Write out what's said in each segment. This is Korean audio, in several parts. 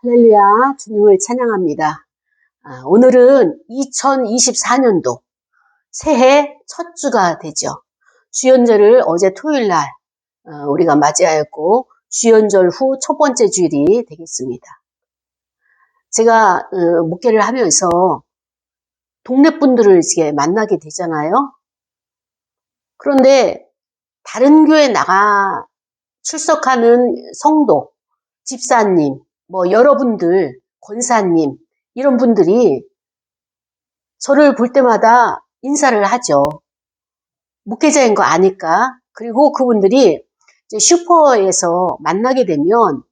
할렐루야, 주님을 찬양합니다. 오늘은 2024년도 새해 첫 주가 되죠. 주연절을 어제 토요일 날 우리가 맞이하였고 주연절 후 첫 번째 주일이 되겠습니다. 제가 목회를 하면서 동네 분들을 이제 만나게 되잖아요. 그런데 다른 교회 나가 출석하는 성도, 집사님, 여러분들, 권사님, 이런 분들이 저를 볼 때마다 인사를 하죠. 목회자인 거 아니까. 그리고 그분들이 이제 슈퍼에서 만나게 되면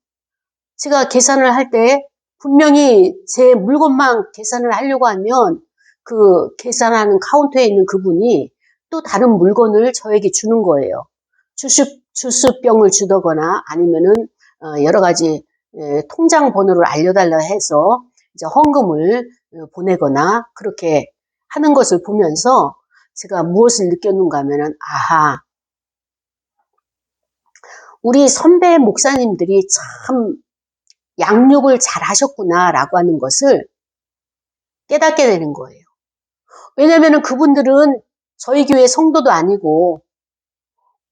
제가 계산을 할 때 분명히 제 물건만 계산을 하려고 하면 그 계산하는 카운터에 있는 그분이 또 다른 물건을 저에게 주는 거예요. 주스병을 주더거나 아니면은 여러 가지 통장 번호를 알려달라 해서 이제 헌금을 보내거나 그렇게 하는 것을 보면서 제가 무엇을 느꼈는가 하면은, 아하, 우리 선배 목사님들이 참 양육을 잘 하셨구나라고 하는 것을 깨닫게 되는 거예요. 왜냐면은 그분들은 저희 교회 성도도 아니고,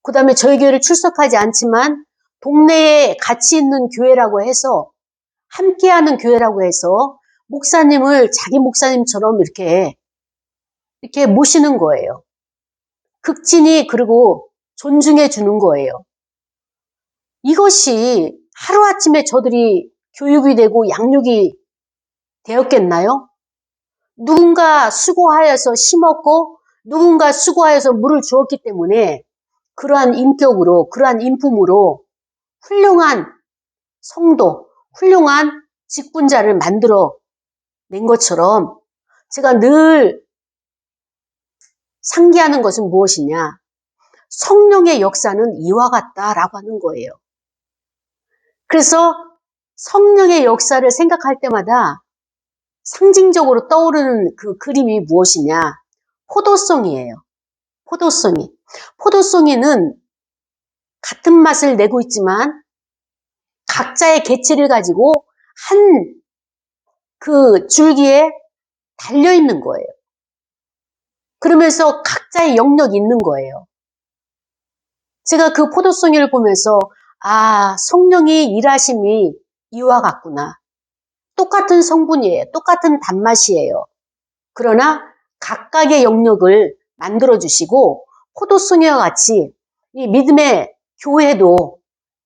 그 다음에 저희 교회를 출석하지 않지만 동네에 같이 있는 교회라고 해서, 함께하는 교회라고 해서 목사님을 자기 목사님처럼 이렇게 모시는 거예요. 극진히 그리고 존중해 주는 거예요. 이것이 하루아침에 저들이 교육이 되고 양육이 되었겠나요? 누군가 수고하여서 심었고 누군가 수고하여서 물을 주었기 때문에 그러한 인격으로, 그러한 인품으로 훌륭한 성도, 훌륭한 직분자를 만들어 낸 것처럼 제가 늘 상기하는 것은 무엇이냐? 성령의 역사는 이와 같다라고 하는 거예요. 그래서 성령의 역사를 생각할 때마다 상징적으로 떠오르는 그 그림이 무엇이냐? 포도송이에요. 포도송이. 포도송이는 같은 맛을 내고 있지만 각자의 개체를 가지고 한 그 줄기에 달려있는 거예요. 그러면서 각자의 영역이 있는 거예요. 제가 그 포도송이를 보면서 성령의 일하심이 이와 같구나. 똑같은 성분이에요. 똑같은 단맛이에요. 그러나 각각의 영역을 만들어주시고 포도송이와 같이 이 믿음의 교회도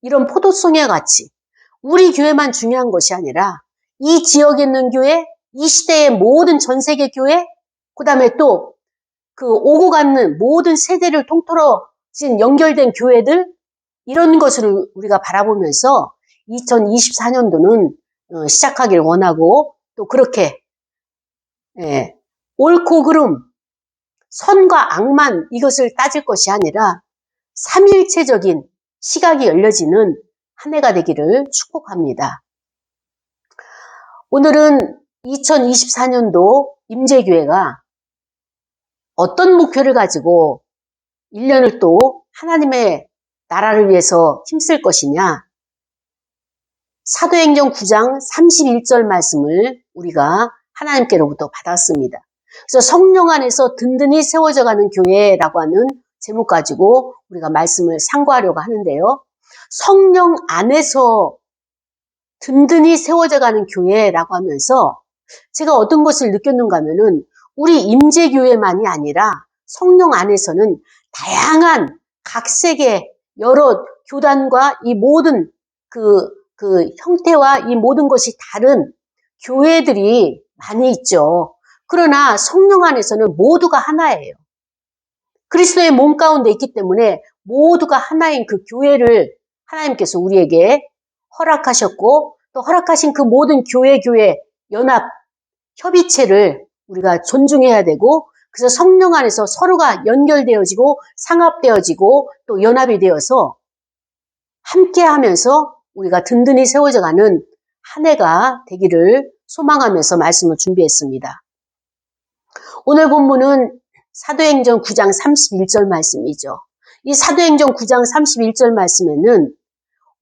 이런 포도송이와 같이 우리 교회만 중요한 것이 아니라 이 지역에 있는 교회, 이 시대의 모든 전 세계 교회, 그 다음에 또 그 오고 가는 모든 세대를 통틀어 연결된 교회들, 이런 것을 우리가 바라보면서 2024년도는 시작하길 원하고, 또 그렇게 옳고 그름, 선과 악만 이것을 따질 것이 아니라 삼일체적인 시각이 열려지는 한 해가 되기를 축복합니다. 오늘은 2024년도 임재교회가 어떤 목표를 가지고 1년을 또 하나님의 나라를 위해서 힘쓸 것이냐? 사도행전 9장 31절 말씀을 우리가 하나님께로부터 받았습니다. 그래서 성령 안에서 든든히 세워져가는 교회라고 하는 제목 가지고 우리가 말씀을 상고하려고 하는데요. 성령 안에서 든든히 세워져가는 교회라고 하면서 제가 어떤 것을 느꼈는가 하면은 우리 임재교회만이 아니라 성령 안에서는 다양한 각색의 여러 교단과 이 모든 그 형태와 이 모든 것이 다른 교회들이 많이 있죠. 그러나 성령 안에서는 모두가 하나예요. 그리스도의 몸 가운데 있기 때문에 모두가 하나인 그 교회를 하나님께서 우리에게 허락하셨고, 또 허락하신 그 모든 교회 연합 협의체를 우리가 존중해야 되고, 그래서 성령 안에서 서로가 연결되어지고 상합되어지고 또 연합이 되어서 함께 하면서 우리가 든든히 세워져가는 한 해가 되기를 소망하면서 말씀을 준비했습니다. 오늘 본문은 사도행전 9장 31절 말씀이죠. 이 사도행전 9장 31절 말씀에는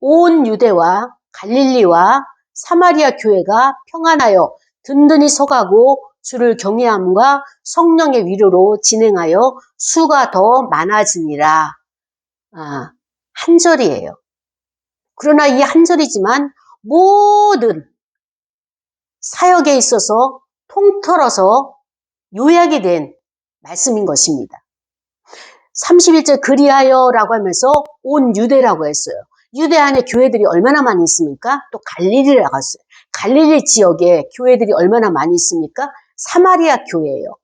온 유대와 갈릴리와 사마리아 교회가 평안하여 든든히 서가고 주를 경외함과 성령의 위로로 진행하여 수가 더 많아지니라. 한 절이에요. 그러나 이 한 절이지만 모든 사역에 있어서 통틀어서 요약이 된 말씀인 것입니다. 31절 그리하여라고 하면서 온 유대라고 했어요. 유대 안에 교회들이 얼마나 많이 있습니까? 또 갈릴리라고 했어요. 갈릴리 지역에 교회들이 얼마나 많이 있습니까? 사마리아 교회예요.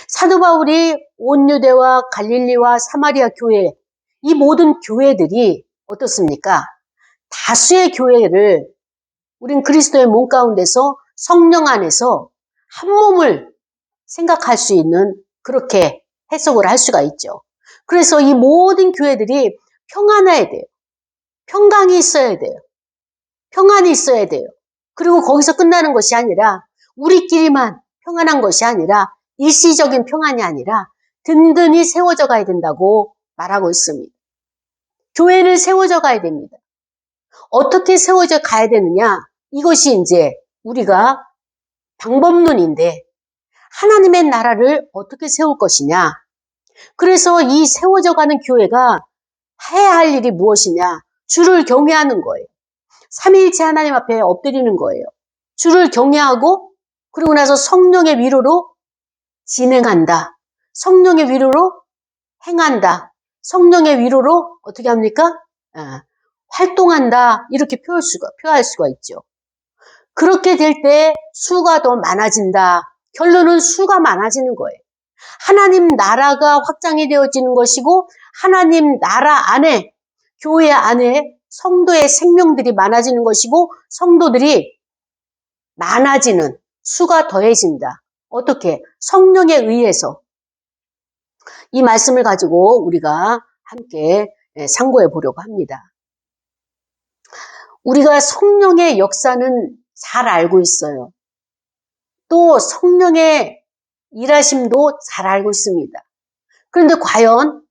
사도 바울이 온 유대와 갈릴리와 사마리아 교회, 이 모든 교회들이 어떻습니까? 다수의 교회를 우린 그리스도의 몸 가운데서 성령 안에서 한 몸을 생각할 수 있는 그렇게 해석을 할 수가 있죠. 그래서 이 모든 교회들이 평안해야 돼요. 평강이 있어야 돼요. 평안이 있어야 돼요. 그리고 거기서 끝나는 것이 아니라 우리끼리만 평안한 것이 아니라 일시적인 평안이 아니라 든든히 세워져 가야 된다고 말하고 있습니다. 교회는 세워져 가야 됩니다. 어떻게 세워져 가야 되느냐? 이것이 이제 우리가 방법론인데 하나님의 나라를 어떻게 세울 것이냐? 그래서 이 세워져 가는 교회가 해야 할 일이 무엇이냐? 주를 경외하는 거예요. 삼위일체 하나님 앞에 엎드리는 거예요. 주를 경외하고 그러고 나서 성령의 위로로 진행한다. 성령의 위로로 행한다. 성령의 위로로 어떻게 합니까? 활동한다. 이렇게 표할 수가 있죠. 그렇게 될 때 수가 더 많아진다. 결론은 수가 많아지는 거예요. 하나님 나라가 확장이 되어지는 것이고 하나님 나라 안에 교회 안에 성도의 생명들이 많아지는 것이고 성도들이 많아지는 수가 더해진다. 어떻게? 성령에 의해서. 이 말씀을 가지고 우리가 함께 상고해 보려고 합니다. 우리가 성령의 역사는 잘 알고 있어요. 또 성령의 일하심도 잘 알고 있습니다. 그런데 과연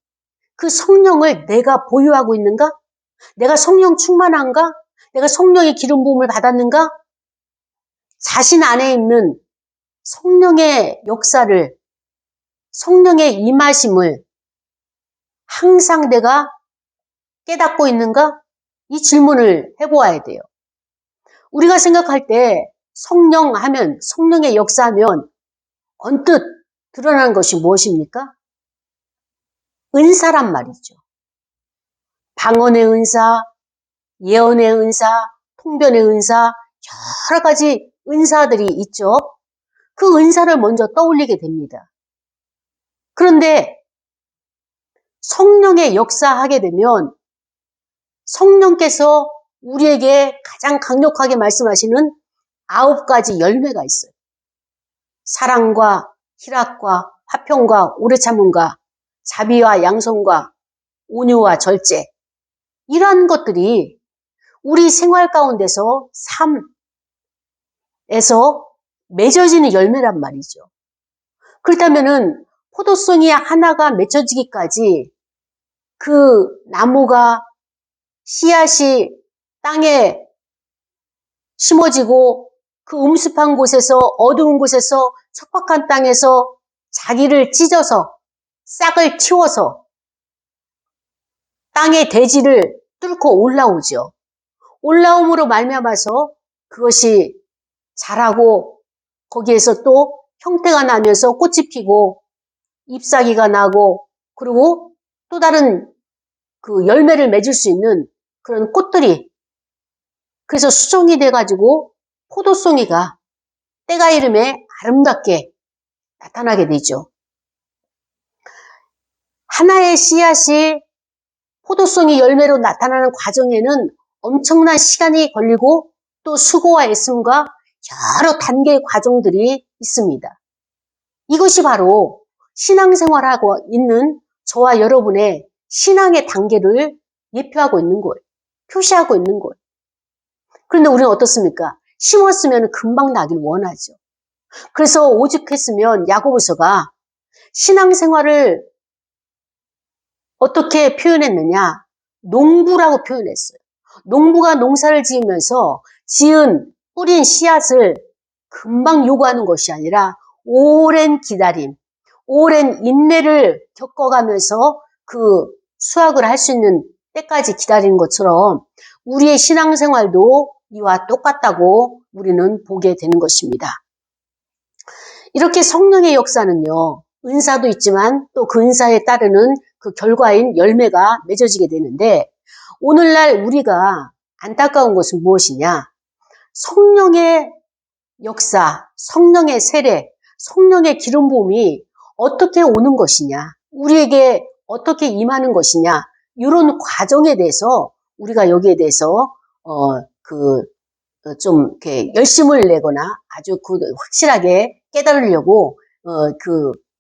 그 성령을 내가 보유하고 있는가? 내가 성령 충만한가? 내가 성령의 기름 부음을 받았는가? 자신 안에 있는 성령의 역사를, 성령의 임하심을 항상 내가 깨닫고 있는가? 이 질문을 해보아야 돼요. 우리가 생각할 때 성령 하면, 성령의 역사하면 언뜻 드러나는 것이 무엇입니까? 은사란 말이죠. 방언의 은사, 예언의 은사, 통변의 은사, 여러 가지 은사들이 있죠. 그 은사를 먼저 떠올리게 됩니다. 그런데 성령의 역사하게 되면 성령께서 우리에게 가장 강력하게 말씀하시는 9가지 열매가 있어요. 사랑과 희락과 화평과 오래 참음과 자비와 양선과 온유와 절제, 이러한 것들이 우리 생활 가운데서 삶에서 맺어지는 열매란 말이죠. 그렇다면은 포도송이 하나가 맺혀지기까지 그 나무가 씨앗이 땅에 심어지고 그 음습한 곳에서, 어두운 곳에서, 척박한 땅에서 자기를 찢어서 싹을 틔워서 땅의 대지를 뚫고 올라오죠. 올라옴으로 말미암아서 그것이 자라고 거기에서 또 형태가 나면서 꽃이 피고 잎사귀가 나고 그리고 또 다른 그 열매를 맺을 수 있는 그런 꽃들이, 그래서 수종이 돼가지고 포도송이가 때가 이름에 아름답게 나타나게 되죠. 하나의 씨앗이 포도송이 열매로 나타나는 과정에는 엄청난 시간이 걸리고 또 수고와 애씀과 여러 단계의 과정들이 있습니다. 이것이 바로 신앙생활하고 있는 저와 여러분의 신앙의 단계를 예표하고 있는 거예요. 표시하고 있는 거예요. 그런데 우리는 어떻습니까? 심었으면 금방 나길 원하죠. 그래서 오죽했으면 야고보서가 신앙생활을 어떻게 표현했느냐? 농부라고 표현했어요. 농부가 농사를 지으면서 지은 뿌린 씨앗을 금방 요구하는 것이 아니라 오랜 기다림, 오랜 인내를 겪어가면서 그 수확을 할 수 있는 때까지 기다리는 것처럼 우리의 신앙생활도 이와 똑같다고 우리는 보게 되는 것입니다. 이렇게 성령의 역사는요, 은사도 있지만 또 그 은사에 따르는 그 결과인 열매가 맺어지게 되는데, 오늘날 우리가 안타까운 것은 무엇이냐? 성령의 역사, 성령의 세례, 성령의 기름 부음이 어떻게 오는 것이냐, 우리에게 어떻게 임하는 것이냐, 이런 과정에 대해서 우리가 여기에 대해서 좀 이렇게 열심을 내거나 아주 확실하게 깨달으려고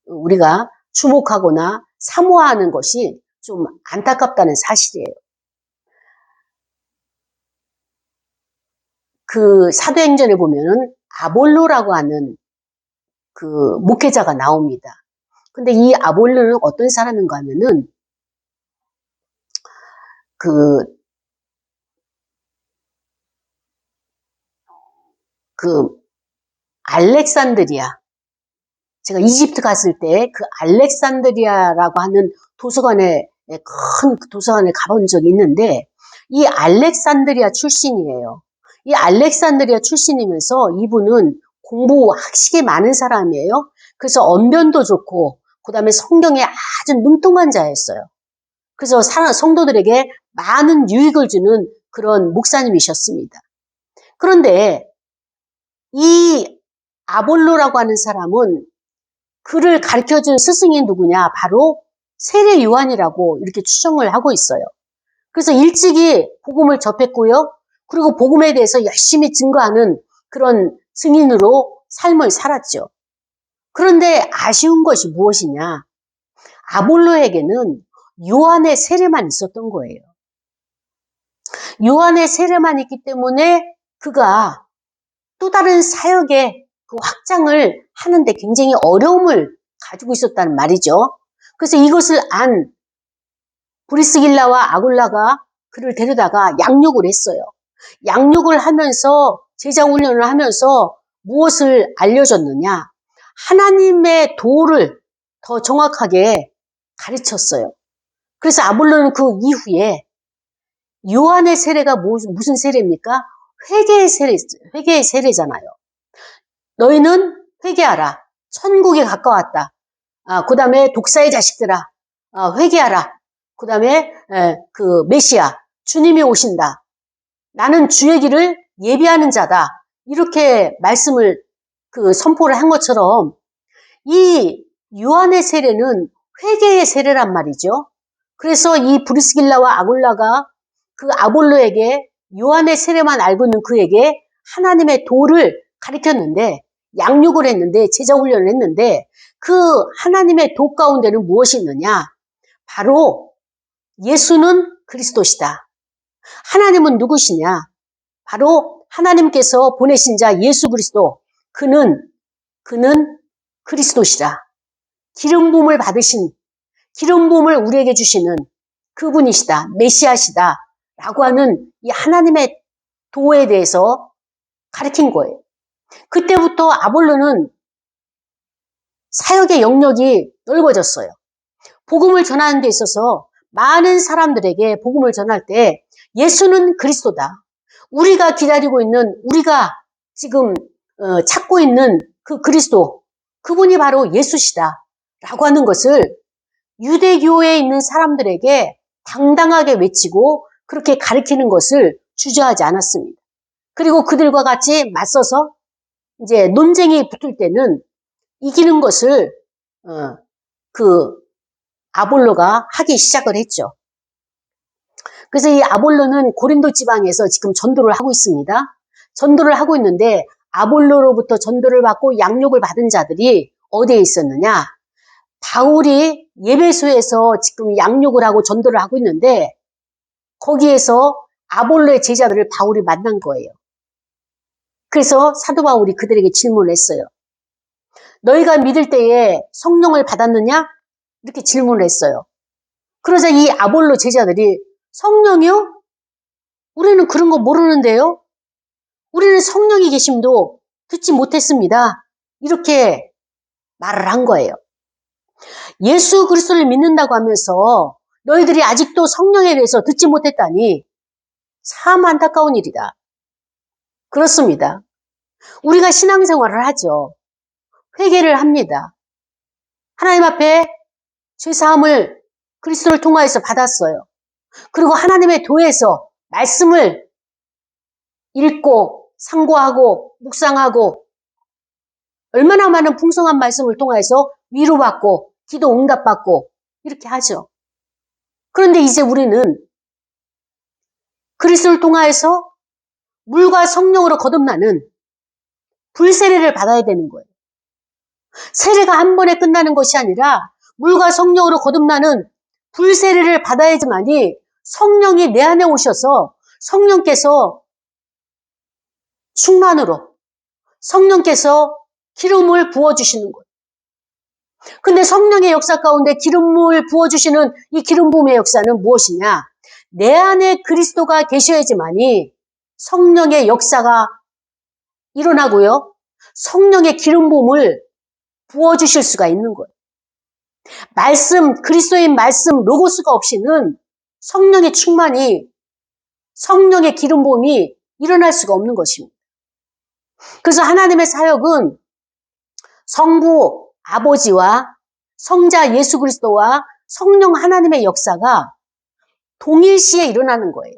우리가 주목하거나 사모하는 것이 좀 안타깝다는 사실이에요. 그 사도행전에 보면은 아볼로라고 하는 그 목회자가 나옵니다. 근데 이 아볼로는 어떤 사람인가 하면은 알렉산드리아, 제가 이집트 갔을 때 그 알렉산드리아라고 하는 도서관에, 큰 도서관에 가본 적이 있는데, 이 알렉산드리아 출신이에요. 이 알렉산드리아 출신이면서 이분은 학식이 많은 사람이에요. 그래서 언변도 좋고, 그 다음에 성경에 아주 능통한 자였어요. 그래서 성도들에게 많은 유익을 주는 그런 목사님이셨습니다. 그런데 이 아볼로라고 하는 사람은 그를 가르쳐준 스승이 누구냐? 바로 세례 요한이라고 이렇게 추정을 하고 있어요. 그래서 일찍이 복음을 접했고요. 그리고 복음에 대해서 열심히 증거하는 그런 증인으로 삶을 살았죠. 그런데 아쉬운 것이 무엇이냐? 아볼로에게는 요한의 세례만 있었던 거예요. 요한의 세례만 있기 때문에 그가 또 다른 사역의 그 확장을 하는데 굉장히 어려움을 가지고 있었다는 말이죠. 그래서 이것을 안 브리스길라와 아굴라가 그를 데려다가 양육을 했어요. 양육을 하면서 제자 훈련을 하면서 무엇을 알려줬느냐? 하나님의 도를 더 정확하게 가르쳤어요. 그래서 아볼로는 그 이후에 요한의 세례가 무슨 세례입니까? 회개의 세례잖아요. 너희는 회개하라. 천국에 가까웠다. 그 다음에 독사의 자식들아, 회개하라. 그 다음에 그 메시아, 주님이 오신다. 나는 주의 길을 예비하는 자다. 이렇게 말씀을 선포를 한 것처럼 이 요한의 세례는 회개의 세례란 말이죠. 그래서 이 브리스길라와 아굴라가 그 아볼로에게 요한의 세례만 알고 있는 그에게 하나님의 도를 가르쳤는데, 양육을 했는데, 제자 훈련을 했는데, 그 하나님의 도 가운데는 무엇이 있느냐? 바로 예수는 그리스도시다. 하나님은 누구시냐? 바로 하나님께서 보내신 자 예수 그리스도. 그는 그리스도시다. 기름 부음을 받으신, 기름 부음을 우리에게 주시는 그분이시다. 메시아시다. 라고 하는 이 하나님의 도에 대해서 가르친 거예요. 그때부터 아볼로는 사역의 영역이 넓어졌어요. 복음을 전하는 데 있어서 많은 사람들에게 복음을 전할 때 예수는 그리스도다. 우리가 기다리고 있는, 우리가 지금 찾고 있는 그 그리스도, 그분이 바로 예수시다. 라고 하는 것을 유대교에 있는 사람들에게 당당하게 외치고 그렇게 가르치는 것을 주저하지 않았습니다. 그리고 그들과 같이 맞서서 이제 논쟁이 붙을 때는 이기는 것을 아볼로가 하기 시작을 했죠. 그래서 이 아볼로는 고린도 지방에서 지금 전도를 하고 있습니다. 전도를 하고 있는데 아볼로로부터 전도를 받고 양육을 받은 자들이 어디에 있었느냐? 바울이 예배소에서 지금 양육을 하고 전도를 하고 있는데 거기에서 아볼로의 제자들을 바울이 만난 거예요. 그래서 사도 바울이 그들에게 질문을 했어요. 너희가 믿을 때에 성령을 받았느냐? 이렇게 질문을 했어요. 그러자 이 아볼로 제자들이 성령이요? 우리는 그런 거 모르는데요? 우리는 성령의 계심도 듣지 못했습니다. 이렇게 말을 한 거예요. 예수 그리스도를 믿는다고 하면서 너희들이 아직도 성령에 대해서 듣지 못했다니 참 안타까운 일이다. 그렇습니다. 우리가 신앙생활을 하죠. 회개를 합니다. 하나님 앞에 죄사함을 그리스도를 통하여서 받았어요. 그리고 하나님의 도에서 말씀을 읽고 상고하고 묵상하고 얼마나 많은 풍성한 말씀을 통해서 위로받고 기도 응답받고 이렇게 하죠. 그런데 이제 우리는 그리스도를 통하여서 물과 성령으로 거듭나는 불세례를 받아야 되는 거예요. 세례가 한 번에 끝나는 것이 아니라 물과 성령으로 거듭나는 불세례를 받아야지만이 성령이 내 안에 오셔서 성령께서 충만으로 성령께서 기름을 부어주시는 거예요. 근데 성령의 역사 가운데 기름을 부어주시는 이 기름 부음의 역사는 무엇이냐? 내 안에 그리스도가 계셔야지만이 성령의 역사가 일어나고요. 성령의 기름 부음을 부어주실 수가 있는 거예요. 그리스도의 말씀, 로고스가 없이는 성령의 충만이, 성령의 기름 부음이 일어날 수가 없는 것입니다. 그래서 하나님의 사역은 성부 아버지와 성자 예수 그리스도와 성령 하나님의 역사가 동일시에 일어나는 거예요.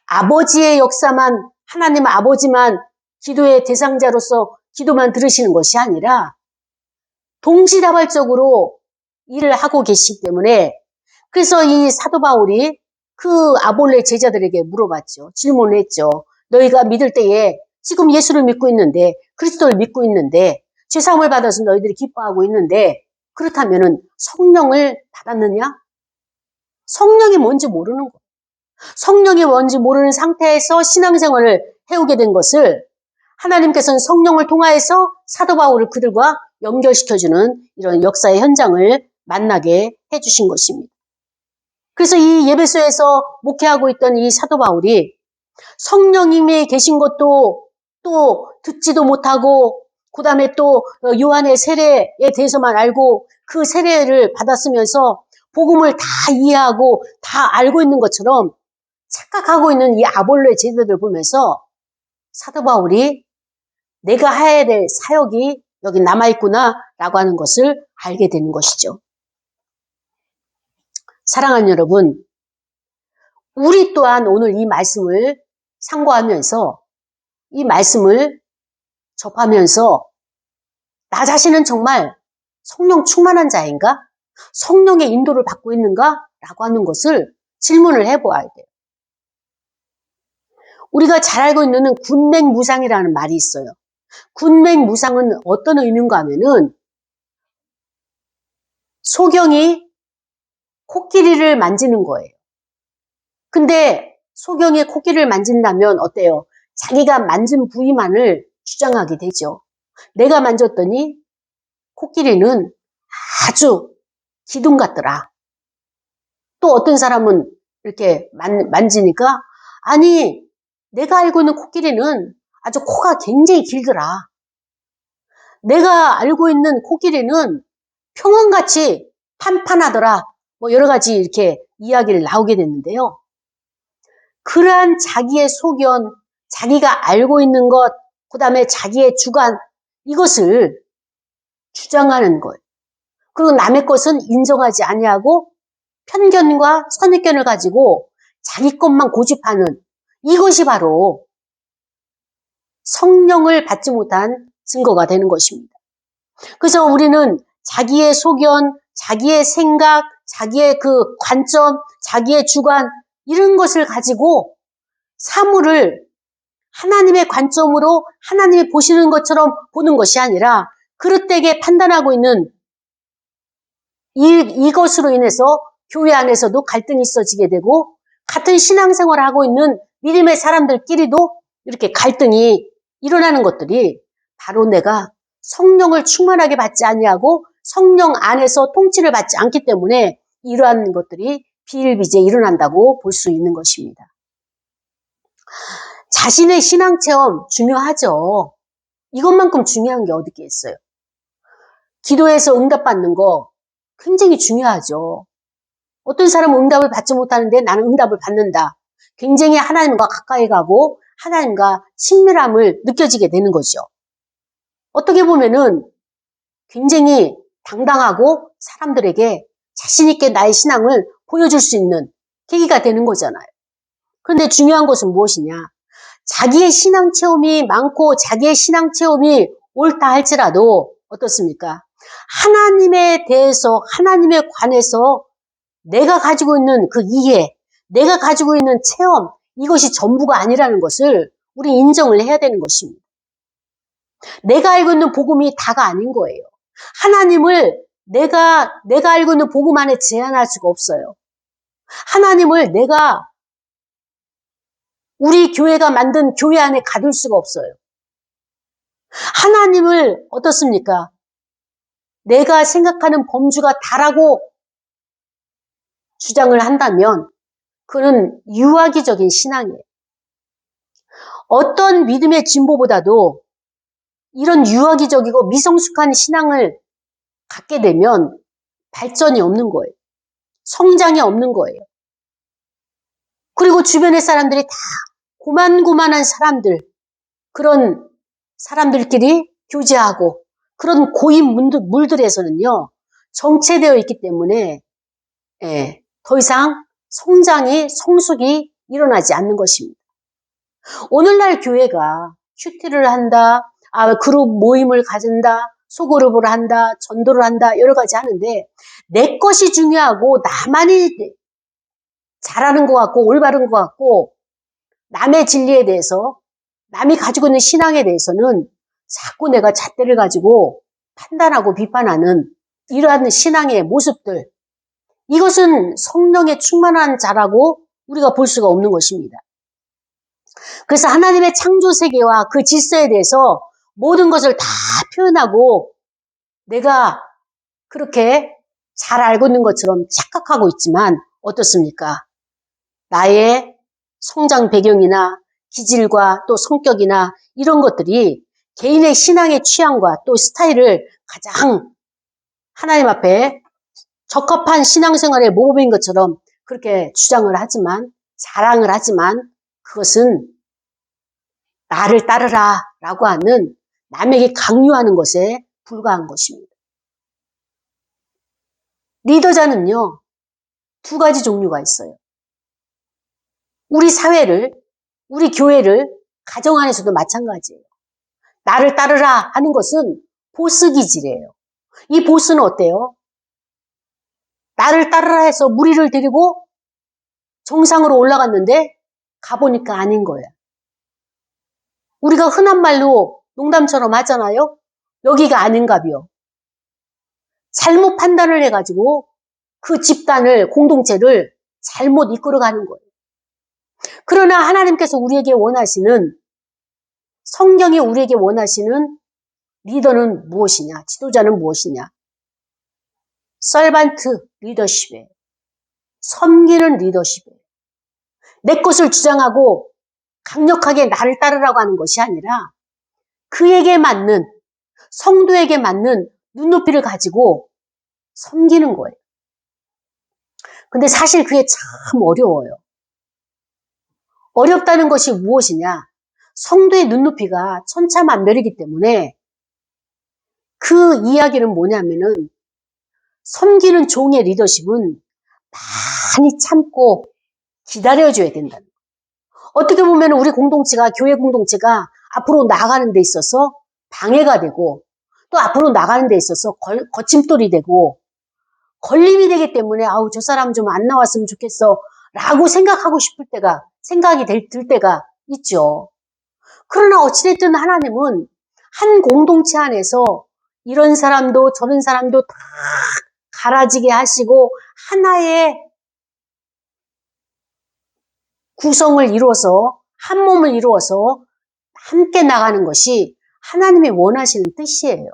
아버지의 역사만, 하나님 아버지만 기도의 대상자로서 기도만 들으시는 것이 아니라 동시다발적으로 일을 하고 계시기 때문에 그래서 이 사도 바울이 그 아볼레 제자들에게 물어봤죠. 질문을 했죠. 너희가 믿을 때에 지금 예수를 믿고 있는데 그리스도를 믿고 있는데 죄사함을 받아서 너희들이 기뻐하고 있는데 그렇다면은 성령을 받았느냐? 성령이 뭔지 모르는 거예요. 성령이 뭔지 모르는 상태에서 신앙생활을 해오게 된 것을 하나님께서는 성령을 통하여서 사도 바울을 그들과 연결시켜주는 이런 역사의 현장을 만나게 해주신 것입니다. 그래서 이 예배소에서 목회하고 있던 이 사도 바울이 성령님이 계신 것도 또 듣지도 못하고 그 다음에 또 요한의 세례에 대해서만 알고 그 세례를 받았으면서 복음을 다 이해하고 다 알고 있는 것처럼 착각하고 있는 이 아볼로의 제자들을 보면서 사도 바울이 내가 해야 될 사역이 여기 남아있구나 라고 하는 것을 알게 되는 것이죠. 사랑하는 여러분, 우리 또한 오늘 이 말씀을 상고하면서 이 말씀을 접하면서 나 자신은 정말 성령 충만한 자인가? 성령의 인도를 받고 있는가? 라고 하는 것을 질문을 해보아야 돼요. 우리가 잘 알고 있는 군맹무상이라는 말이 있어요. 군맹무상은 어떤 의미인가 하면은 소경이 코끼리를 만지는 거예요. 근데 소경이 코끼리를 만진다면 어때요? 자기가 만진 부위만을 주장하게 되죠. 내가 만졌더니 코끼리는 아주 기둥 같더라. 또 어떤 사람은 이렇게 만지니까 아니 내가 알고 있는 코끼리는 아주 코가 굉장히 길더라. 내가 알고 있는 코끼리는 평원같이 판판하더라. 뭐 여러 가지 이렇게 이야기를 나오게 됐는데요. 그러한 자기의 소견, 자기가 알고 있는 것, 그 다음에 자기의 주관, 이것을 주장하는 거예요. 그리고 남의 것은 인정하지 아니하고 편견과 선입견을 가지고 자기 것만 고집하는 이것이 바로 성령을 받지 못한 증거가 되는 것입니다. 그래서 우리는 자기의 소견, 자기의 생각, 자기의 그 관점, 자기의 주관 이런 것을 가지고 사물을 하나님의 관점으로 하나님이 보시는 것처럼 보는 것이 아니라 그릇되게 판단하고 있는 이것으로 인해서 교회 안에서도 갈등이 있어지게 되고 같은 신앙생활을 하고 있는 믿음의 사람들끼리도 이렇게 갈등이 일어나는 것들이 바로 내가 성령을 충만하게 받지 아니하고 성령 안에서 통치를 받지 않기 때문에 이러한 것들이 비일비재에 일어난다고 볼 수 있는 것입니다. 자신의 신앙 체험 중요하죠. 이것만큼 중요한 게 어디 있겠어요. 기도해서 응답받는 거 굉장히 중요하죠. 어떤 사람은 응답을 받지 못하는데 나는 응답을 받는다. 굉장히 하나님과 가까이 가고 하나님과 친밀함을 느껴지게 되는 거죠. 어떻게 보면은 굉장히 당당하고 사람들에게 자신 있게 나의 신앙을 보여줄 수 있는 계기가 되는 거잖아요. 그런데 중요한 것은 무엇이냐? 자기의 신앙 체험이 많고 자기의 신앙 체험이 옳다 할지라도 어떻습니까? 하나님에 대해서 하나님에 관해서 내가 가지고 있는 그 이해, 내가 가지고 있는 체험, 이것이 전부가 아니라는 것을 우리 인정을 해야 되는 것입니다. 내가 알고 있는 복음이 다가 아닌 거예요. 하나님을 내가 알고 있는 복음 안에 제한할 수가 없어요. 하나님을 내가 우리 교회가 만든 교회 안에 가둘 수가 없어요. 하나님을 어떻습니까? 내가 생각하는 범주가 다라고 주장을 한다면 그는 유아기적인 신앙이에요. 어떤 믿음의 진보보다도 이런 유아기적이고 미성숙한 신앙을 갖게 되면 발전이 없는 거예요. 성장이 없는 거예요. 그리고 주변의 사람들이 다 고만고만한 사람들, 그런 사람들끼리 교제하고 그런 고인 물들에서는요, 정체되어 있기 때문에 더 이상 성숙이 일어나지 않는 것입니다. 오늘날 교회가 큐티를 한다, 그룹 모임을 가진다, 소그룹을 한다, 전도를 한다, 여러 가지 하는데 내 것이 중요하고 나만이 잘하는 것 같고 올바른 것 같고 남의 진리에 대해서 남이 가지고 있는 신앙에 대해서는 자꾸 내가 잣대를 가지고 판단하고 비판하는 이러한 신앙의 모습들, 이것은 성령에 충만한 자라고 우리가 볼 수가 없는 것입니다. 그래서 하나님의 창조 세계와 그 질서에 대해서 모든 것을 다 표현하고 내가 그렇게 잘 알고 있는 것처럼 착각하고 있지만 어떻습니까? 나의 성장 배경이나 기질과 또 성격이나 이런 것들이 개인의 신앙의 취향과 또 스타일을 가장 하나님 앞에 적합한 신앙생활의 모범인 것처럼 그렇게 주장을 하지만, 자랑을 하지만 그것은 나를 따르라 라고 하는 남에게 강요하는 것에 불과한 것입니다. 리더자는요, 두 가지 종류가 있어요. 우리 사회를, 우리 교회를 가정 안에서도 마찬가지예요. 나를 따르라 하는 것은 보스 기질이에요. 이 보스는 어때요? 나를 따르라 해서 무리를 데리고 정상으로 올라갔는데 가보니까 아닌 거야. 우리가 흔한 말로 농담처럼 하잖아요. 여기가 아닌가벼. 잘못 판단을 해가지고 그 집단을, 공동체를 잘못 이끌어가는 거예요. 그러나 하나님께서 우리에게 원하시는, 성경이 우리에게 원하시는 리더는 무엇이냐? 지도자는 무엇이냐? 서번트 리더십이에요. 섬기는 리더십이에요. 내 것을 주장하고 강력하게 나를 따르라고 하는 것이 아니라 그에게 맞는, 성도에게 맞는 눈높이를 가지고 섬기는 거예요. 근데 사실 그게 참 어려워요. 어렵다는 것이 무엇이냐? 성도의 눈높이가 천차만별이기 때문에 그 이야기는 뭐냐면은 섬기는 종의 리더십은 많이 참고 기다려줘야 된다는 거예요. 어떻게 보면 우리 공동체가, 교회 공동체가 앞으로 나가는 데 있어서 방해가 되고 또 앞으로 나가는 데 있어서 거침돌이 되고 걸림이 되기 때문에 저 사람 좀 안 나왔으면 좋겠어 라고 생각하고 싶을 때가, 생각이 들 때가 있죠. 그러나 어찌됐든 하나님은 한 공동체 안에서 이런 사람도 저런 사람도 다 갈아지게 하시고 하나의 구성을 이루어서, 한 몸을 이루어서 함께 나가는 것이 하나님이 원하시는 뜻이에요.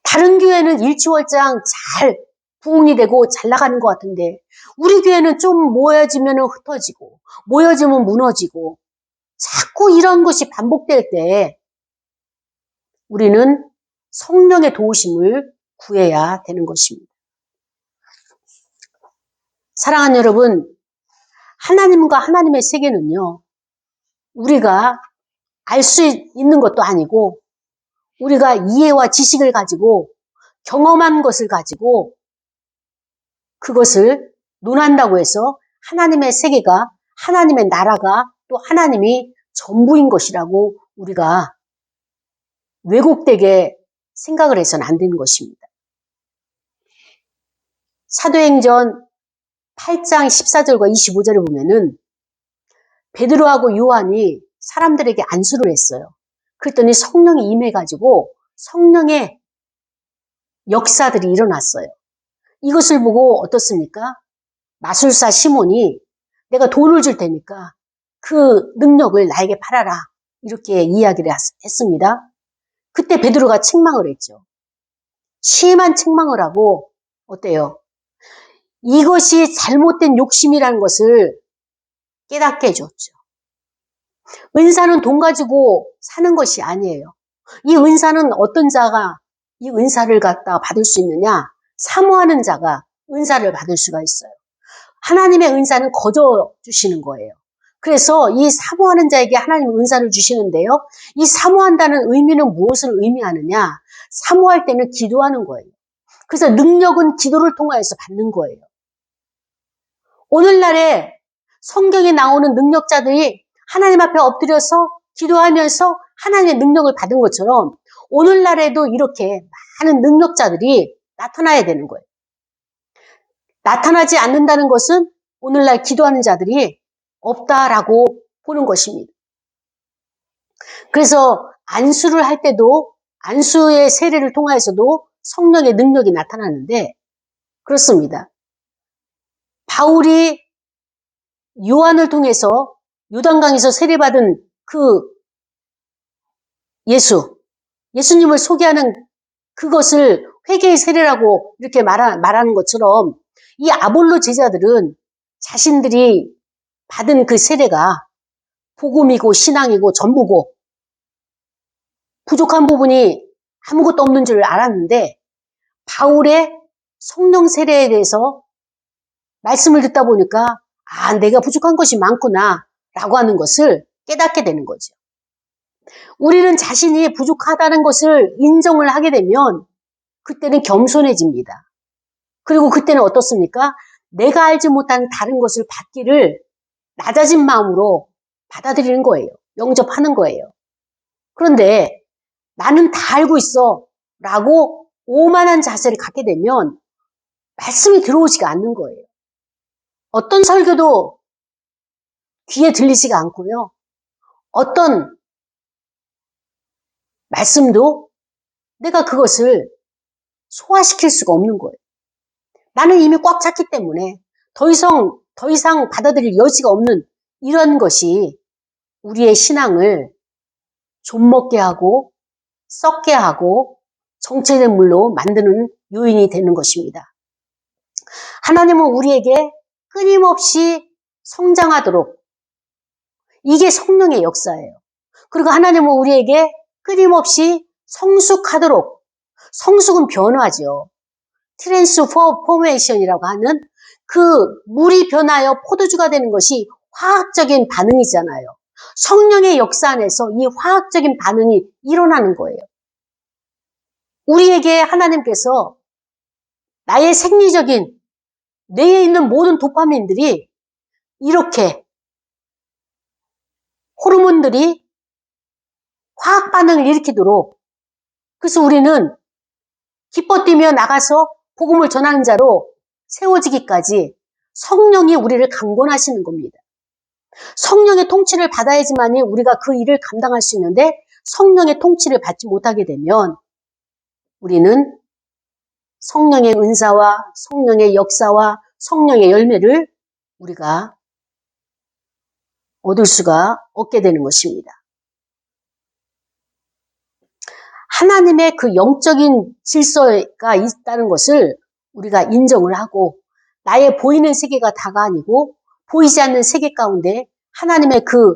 다른 교회는 일치월장 잘 부흥이 되고 잘 나가는 것 같은데 우리 교회는 좀 모여지면 흩어지고 모여지면 무너지고 자꾸 이런 것이 반복될 때 우리는 성령의 도우심을 구해야 되는 것입니다. 사랑하는 여러분, 하나님과 하나님의 세계는요, 우리가 알 수 있는 것도 아니고 우리가 이해와 지식을 가지고 경험한 것을 가지고 그것을 논한다고 해서 하나님의 세계가, 하나님의 나라가 또 하나님이 전부인 것이라고 우리가 왜곡되게 생각을 해서는 안 되는 것입니다. 사도행전 8장 14절과 25절을 보면은 베드로하고 요한이 사람들에게 안수를 했어요. 그랬더니 성령이 임해가지고 성령의 역사들이 일어났어요. 이것을 보고 어떻습니까? 마술사 시몬이 내가 돈을 줄 테니까 그 능력을 나에게 팔아라. 이렇게 이야기를 했습니다. 그때 베드로가 책망을 했죠. 심한 책망을 하고 어때요? 이것이 잘못된 욕심이라는 것을 깨닫게 해줬죠. 은사는 돈 가지고 사는 것이 아니에요. 이 은사는 어떤 자가 이 은사를 갖다 받을 수 있느냐? 사모하는 자가 은사를 받을 수가 있어요. 하나님의 은사는 거저 주시는 거예요. 그래서 이 사모하는 자에게 하나님은 은사를 주시는데요. 이 사모한다는 의미는 무엇을 의미하느냐? 사모할 때는 기도하는 거예요. 그래서 능력은 기도를 통하여서 받는 거예요. 오늘날에 성경에 나오는 능력자들이 하나님 앞에 엎드려서 기도하면서 하나님의 능력을 받은 것처럼 오늘날에도 이렇게 많은 능력자들이 나타나야 되는 거예요. 나타나지 않는다는 것은 오늘날 기도하는 자들이 없다라고 보는 것입니다. 그래서 안수를 할 때도 안수의 세례를 통하여서도 성령의 능력이 나타나는데 그렇습니다. 바울이 요한을 통해서 요단강에서 세례받은 그 예수님을 소개하는 그것을 회개의 세례라고 이렇게 말하는 것처럼 이 아볼로 제자들은 자신들이 받은 그 세례가 복음이고 신앙이고 전부고 부족한 부분이 아무것도 없는 줄 알았는데 바울의 성령 세례에 대해서 말씀을 듣다 보니까 내가 부족한 것이 많구나 라고 하는 것을 깨닫게 되는 거죠. 우리는 자신이 부족하다는 것을 인정을 하게 되면 그때는 겸손해집니다. 그리고 그때는 어떻습니까? 내가 알지 못하는 다른 것을 받기를 낮아진 마음으로 받아들이는 거예요. 영접하는 거예요. 그런데 나는 다 알고 있어 라고 오만한 자세를 갖게 되면 말씀이 들어오지가 않는 거예요. 어떤 설교도 귀에 들리지가 않고요. 어떤 말씀도 내가 그것을 소화시킬 수가 없는 거예요. 나는 이미 꽉 찼기 때문에 더 이상 받아들일 여지가 없는 이런 것이 우리의 신앙을 좀먹게 하고 썩게 하고 정체된 물로 만드는 요인이 되는 것입니다. 하나님은 우리에게 끊임없이 성장하도록 이게 성령의 역사예요. 그리고 하나님은 우리에게 끊임없이 성숙하도록 성숙은 변화죠. 트랜스포메이션이라고 하는 그 물이 변하여 포도주가 되는 것이 화학적인 반응이잖아요. 성령의 역사 안에서 이 화학적인 반응이 일어나는 거예요. 우리에게 하나님께서 나의 생리적인 뇌에 있는 모든 도파민들이 이렇게 호르몬들이 화학 반응을 일으키도록 그래서 우리는 기뻐 뛰며 나가서 복음을 전하는 자로 세워지기까지 성령이 우리를 강권하시는 겁니다. 성령의 통치를 받아야지만이 우리가 그 일을 감당할 수 있는데 성령의 통치를 받지 못하게 되면 우리는 성령의 은사와 성령의 역사와 성령의 열매를 우리가 얻을 수가 없게 되는 것입니다. 하나님의 그 영적인 질서가 있다는 것을 우리가 인정을 하고 나의 보이는 세계가 다가 아니고 보이지 않는 세계 가운데 하나님의 그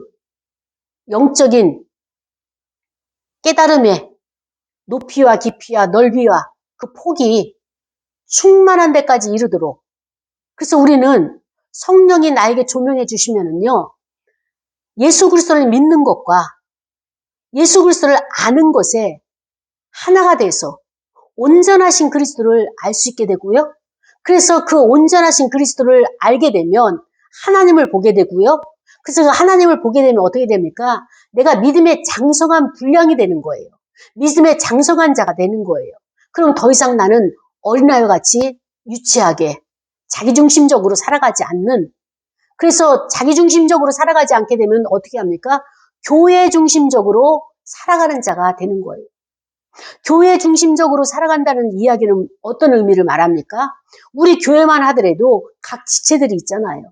영적인 깨달음의 높이와 깊이와 넓이와 그 폭이 충만한 데까지 이르도록. 그래서 우리는 성령이 나에게 조명해 주시면은요, 예수 그리스도를 믿는 것과 예수 그리스도를 아는 것에 하나가 돼서 온전하신 그리스도를 알 수 있게 되고요. 그래서 그 온전하신 그리스도를 알게 되면 하나님을 보게 되고요. 그래서 그 하나님을 보게 되면 어떻게 됩니까? 내가 믿음의 장성한 분량이 되는 거예요. 믿음의 장성한 자가 되는 거예요. 그럼 더 이상 나는 어린아이와 같이 유치하게 자기중심적으로 살아가지 않는, 그래서 자기중심적으로 살아가지 않게 되면 어떻게 합니까? 교회 중심적으로 살아가는 자가 되는 거예요. 교회 중심적으로 살아간다는 이야기는 어떤 의미를 말합니까? 우리 교회만 하더라도 각 지체들이 있잖아요.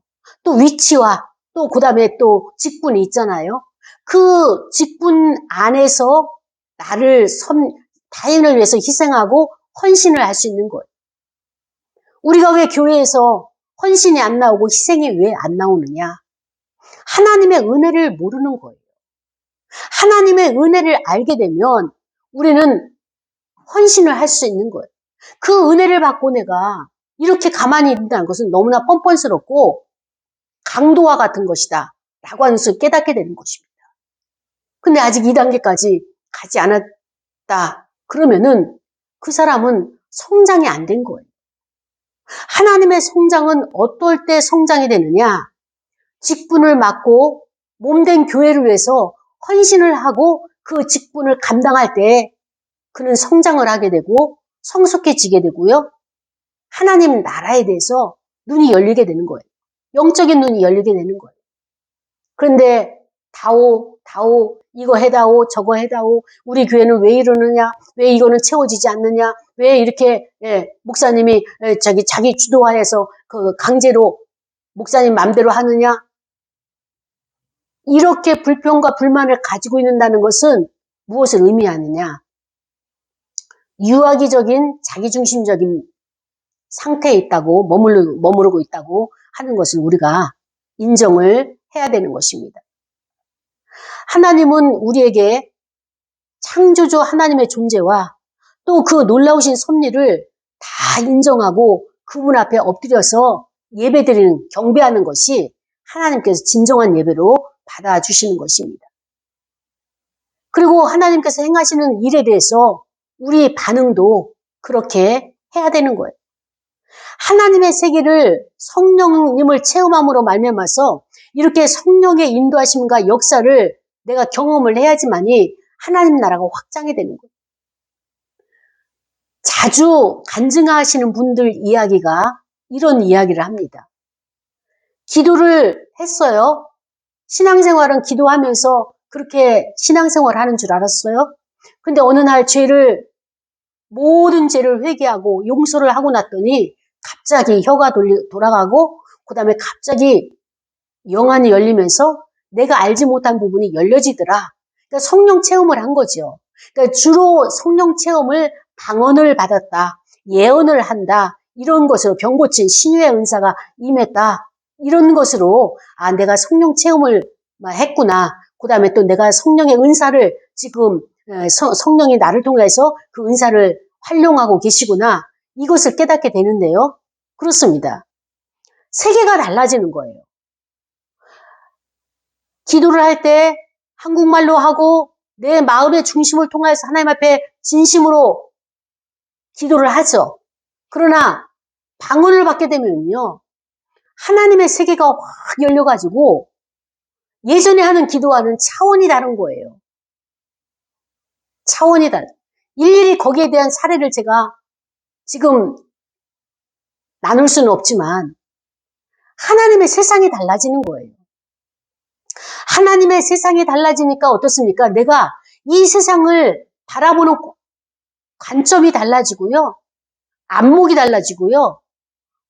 또 위치와 또 그다음에 또 직분이 있잖아요. 그 직분 안에서 나를 타인을 위해서 희생하고 헌신을 할 수 있는 거예요. 우리가 왜 교회에서 헌신이 안 나오고 희생이 왜 안 나오느냐? 하나님의 은혜를 모르는 거예요. 하나님의 은혜를 알게 되면 우리는 헌신을 할 수 있는 거예요. 그 은혜를 받고 내가 이렇게 가만히 있는다는 것은 너무나 뻔뻔스럽고 강도와 같은 것이다 라고 하는 것을 깨닫게 되는 것입니다. 근데 아직 이 단계까지 가지 않았다 그러면은 그 사람은 성장이 안 된 거예요. 하나님의 성장은 어떨 때 성장이 되느냐? 직분을 맡고 몸된 교회를 위해서 헌신을 하고 그 직분을 감당할 때 그는 성장을 하게 되고 성숙해지게 되고요. 하나님 나라에 대해서 눈이 열리게 되는 거예요. 영적인 눈이 열리게 되는 거예요. 그런데 다오 이거 해다오 저거 해다오 우리 교회는 왜 이러느냐, 왜 이거는 채워지지 않느냐, 왜 이렇게 목사님이 자기 주도하에서 그 강제로 목사님 맘대로 하느냐, 이렇게 불평과 불만을 가지고 있는다는 것은 무엇을 의미하느냐? 유아기적인 자기중심적인 상태에 있다고 머무르고 있다고 하는 것을 우리가 인정을 해야 되는 것입니다. 하나님은 우리에게 창조주 하나님의 존재와 또 그 놀라우신 섭리를 다 인정하고 그분 앞에 엎드려서 예배드리는, 경배하는 것이 하나님께서 진정한 예배로 받아주시는 것입니다. 그리고 하나님께서 행하시는 일에 대해서 우리 반응도 그렇게 해야 되는 거예요. 하나님의 세계를 성령님을 체험함으로 말미암아서 이렇게 성령의 인도하심과 역사를 내가 경험을 해야지만이 하나님 나라가 확장이 되는 거예요. 자주 간증하시는 분들 이야기가 이런 이야기를 합니다. 기도를 했어요. 신앙생활은 기도하면서 그렇게 신앙생활을 하는 줄 알았어요. 근데 어느 날 모든 죄를 회개하고 용서를 하고 났더니 갑자기 혀가 돌아가고 그다음에 갑자기 영안이 열리면서 내가 알지 못한 부분이 열려지더라. 그러니까 성령 체험을 한 거죠. 그러니까 주로 성령 체험을 방언을 받았다, 예언을 한다, 이런 것으로 병 고친 신유의 은사가 임했다, 이런 것으로 내가 성령 체험을 했구나. 그다음에 또 내가 성령의 은사를 지금 성령이 나를 통해서 그 은사를 활용하고 계시구나. 이것을 깨닫게 되는데요. 그렇습니다. 세계가 달라지는 거예요. 기도를 할 때 한국말로 하고 내 마음의 중심을 통해서 하나님 앞에 진심으로 기도를 하죠. 그러나 방언을 받게 되면요, 하나님의 세계가 확 열려가지고 예전에 하는 기도와는 차원이 다른 거예요. 차원이 다른. 일일이 거기에 대한 사례를 제가 지금 나눌 수는 없지만 하나님의 세상이 달라지는 거예요. 하나님의 세상이 달라지니까 어떻습니까? 내가 이 세상을 바라보는 관점이 달라지고요. 안목이 달라지고요.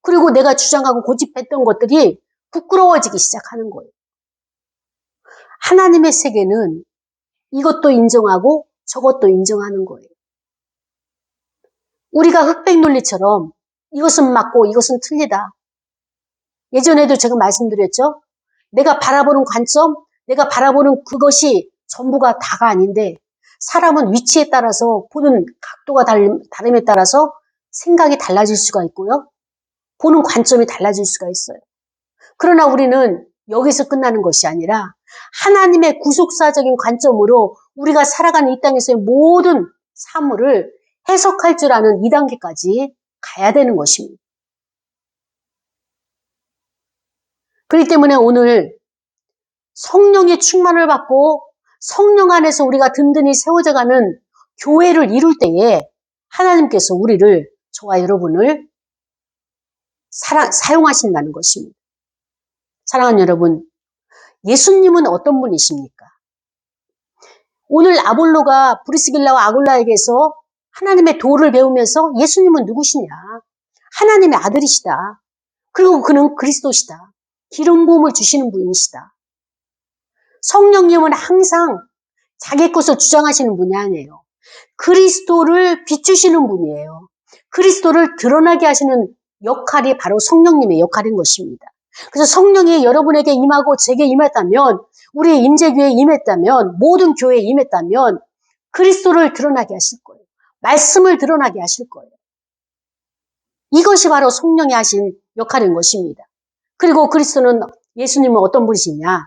그리고 내가 주장하고 고집했던 것들이 부끄러워지기 시작하는 거예요. 하나님의 세계는 이것도 인정하고 저것도 인정하는 거예요. 우리가 흑백 논리처럼 이것은 맞고 이것은 틀리다. 예전에도 제가 말씀드렸죠. 내가 바라보는 관점, 내가 바라보는 그것이 전부가 다가 아닌데 사람은 위치에 따라서 보는 각도가 다름에 따라서 생각이 달라질 수가 있고요. 보는 관점이 달라질 수가 있어요. 그러나 우리는 여기서 끝나는 것이 아니라 하나님의 구속사적인 관점으로 우리가 살아가는 이 땅에서의 모든 사물을 해석할 줄 아는 2단계까지 가야 되는 것입니다. 그렇기 때문에 오늘 성령의 충만을 받고 성령 안에서 우리가 든든히 세워져가는 교회를 이룰 때에 하나님께서 우리를, 저와 여러분을 사용하신다는 것입니다. 사랑하는 여러분, 예수님은 어떤 분이십니까? 오늘 아볼로가 브리스길라와 아굴라에게서 하나님의 도를 배우면서 예수님은 누구시냐? 하나님의 아들이시다. 그리고 그는 그리스도시다. 기름 부음을 주시는 분이시다. 성령님은 항상 자기 것을 주장하시는 분이 아니에요. 그리스도를 비추시는 분이에요. 그리스도를 드러나게 하시는 역할이 바로 성령님의 역할인 것입니다. 그래서 성령이 여러분에게 임하고 제게 임했다면, 우리 임재교회에 임했다면, 모든 교회에 임했다면 그리스도를 드러나게 하실 거예요. 말씀을 드러나게 하실 거예요. 이것이 바로 성령이 하신 역할인 것입니다. 그리고 그리스도는, 예수님은 어떤 분이시냐?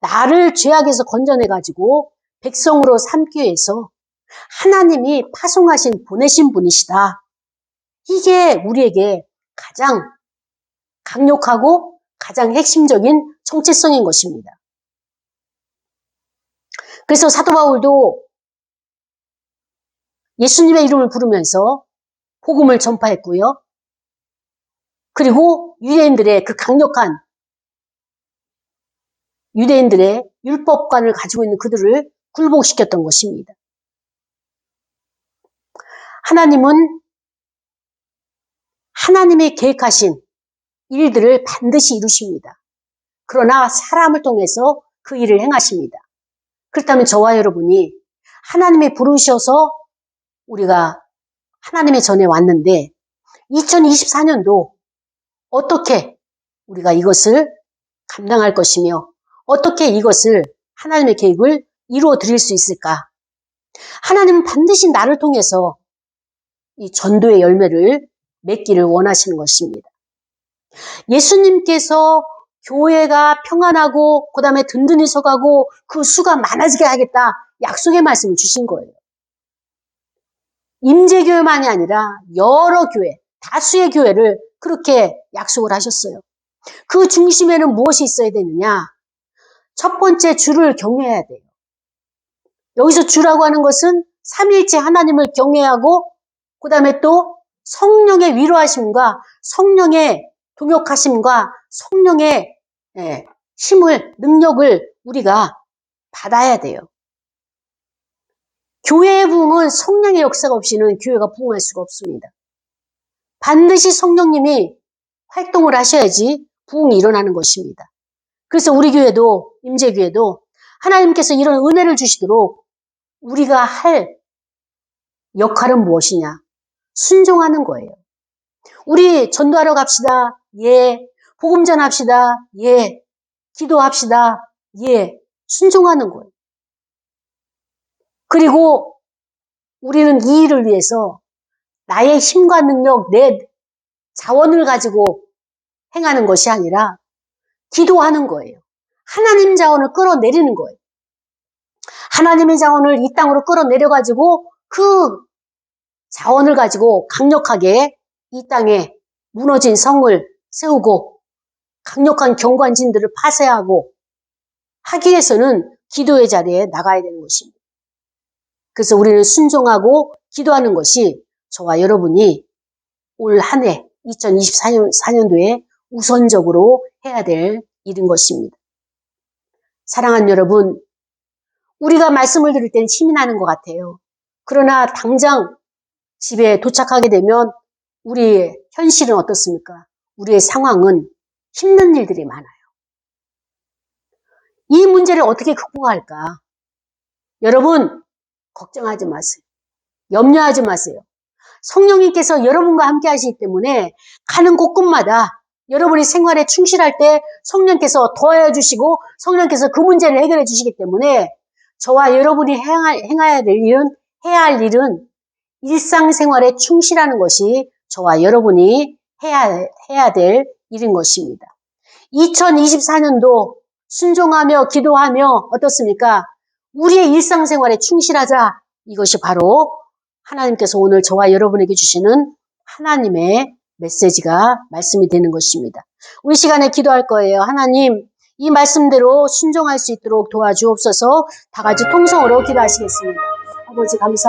나를 죄악에서 건져내가지고 백성으로 삼기 위해서 하나님이 파송하신, 보내신 분이시다. 이게 우리에게 가장 강력하고 가장 핵심적인 정체성인 것입니다. 그래서 사도 바울도 예수님의 이름을 부르면서 복음을 전파했고요. 그리고 유대인들의 그 강력한 유대인들의 율법관을 가지고 있는 그들을 굴복시켰던 것입니다. 하나님은 하나님이 계획하신 일들을 반드시 이루십니다. 그러나 사람을 통해서 그 일을 행하십니다. 그렇다면 저와 여러분이 하나님이 부르셔서 우리가 하나님의 전에 왔는데 2024년도 어떻게 우리가 이것을 감당할 것이며 어떻게 이것을 하나님의 계획을 이루어 드릴 수 있을까? 하나님은 반드시 나를 통해서 이 전도의 열매를 맺기를 원하시는 것입니다. 예수님께서 교회가 평안하고 그 다음에 든든히 서가고 그 수가 많아지게 하겠다 약속의 말씀을 주신 거예요. 임재교회만이 아니라 여러 교회, 다수의 교회를 그렇게 약속을 하셨어요. 그 중심에는 무엇이 있어야 되느냐? 첫 번째, 주를 경외해야 돼요. 여기서 주라고 하는 것은 삼위일체 하나님을 경외하고 그 다음에 또 성령의 위로하심과 성령의 동역하심과 성령의 힘을, 능력을 우리가 받아야 돼요. 교회의 부흥은 성령의 역사가 없이는 교회가 부흥할 수가 없습니다. 반드시 성령님이 활동을 하셔야지 부흥이 일어나는 것입니다. 그래서 우리 교회도, 임재교회도 하나님께서 이런 은혜를 주시도록 우리가 할 역할은 무엇이냐? 순종하는 거예요. 우리 전도하러 갑시다. 예. 복음 전합시다. 예. 기도합시다. 예. 순종하는 거예요. 그리고 우리는 이 일을 위해서 나의 힘과 능력, 내 자원을 가지고 행하는 것이 아니라 기도하는 거예요. 하나님 자원을 끌어내리는 거예요. 하나님의 자원을 이 땅으로 끌어내려가지고 그 자원을 가지고 강력하게 이 땅에 무너진 성을 세우고 강력한 경관진들을 파쇄하고 하기 위해서는 기도의 자리에 나가야 되는 것입니다. 그래서 우리는 순종하고 기도하는 것이 저와 여러분이 올 한 해 2024년도에 우선적으로 해야 될 일인 것입니다. 사랑하는 여러분, 우리가 말씀을 들을 때는 힘이 나는 것 같아요. 그러나 당장 집에 도착하게 되면 우리의 현실은 어떻습니까? 우리의 상황은 힘든 일들이 많아요. 이 문제를 어떻게 극복할까? 여러분, 걱정하지 마세요. 염려하지 마세요. 성령님께서 여러분과 함께 하시기 때문에 가는 곳곳마다 여러분이 생활에 충실할 때 성령께서 도와주시고 성령께서 그 문제를 해결해 주시기 때문에 저와 여러분이 해야 할 일은 일상생활에 충실하는 것이 저와 여러분이 해야 될 일인 것입니다. 2024년도 순종하며 기도하며 어떻습니까? 우리의 일상생활에 충실하자. 이것이 바로 하나님께서 오늘 저와 여러분에게 주시는 하나님의 메시지가 말씀이 되는 것입니다. 우리 시간에 기도할 거예요. 하나님, 이 말씀대로 순종할 수 있도록 도와주옵소서. 다 같이 통성으로 기도하시겠습니다. 아버지 감사합니다.